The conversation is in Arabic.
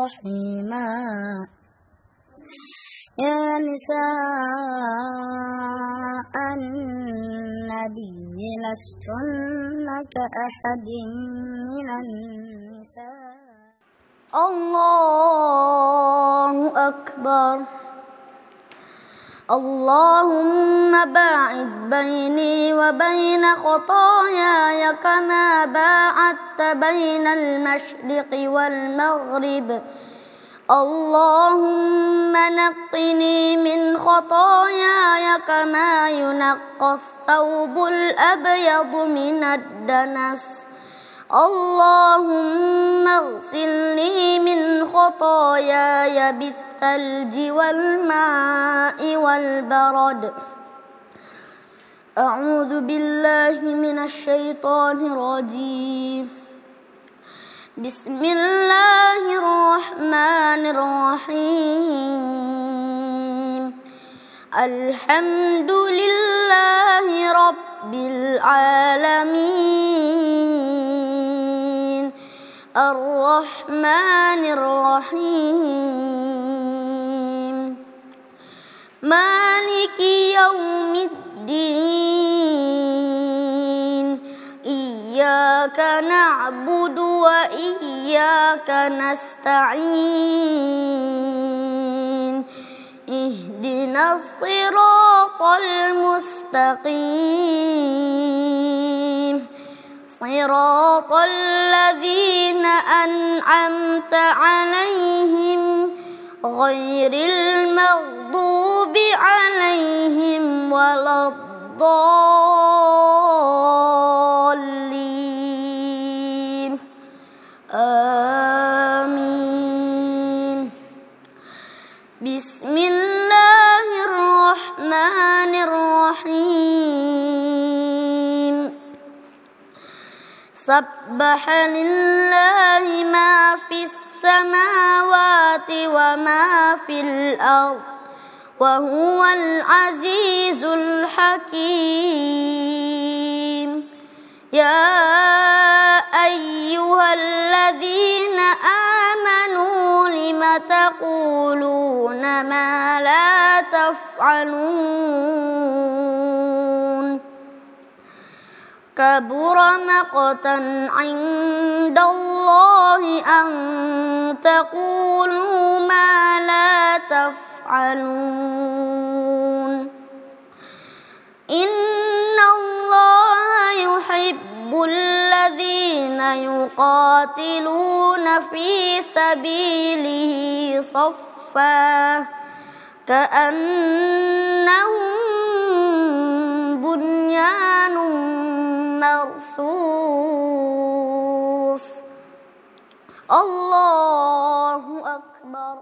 رحيما يا نساء النبي لستن كأحد من النساء. الله أكبر. اللهم باعد بيني وبين خطاياي كما باعدت بين المشرق والمغرب. اللهم نقني من خطاياي كما ينقى الثوب الأبيض من الدنس. اللهم اغسلني من خطاياي بالثلج والماء والبرد. أعوذ بالله من الشيطان الرجيم. بسم الله الرحمن الرحيم. الحمد لله رب العالمين الرحمن الرحيم مالك يوم الدين. إياك نعبد وإياك نستعين. اهدنا الصراط المستقيم صراط الذين أنعمت عليهم غير المغضوب عليهم ولا الضالين. آمين. بسم الله الرحمن الرحيم. سبح لله ما في السماوات وما في الأرض وهو العزيز الحكيم. يا أيها الذين آمنوا لم تقولون ما لا تفعلون. كبر مقتا عند الله أن تقولوا ما لا تفعلون. إن الله يحب الذين يقاتلون في سبيله صفا كأنهم بنيان مرصوص. الله أكبر.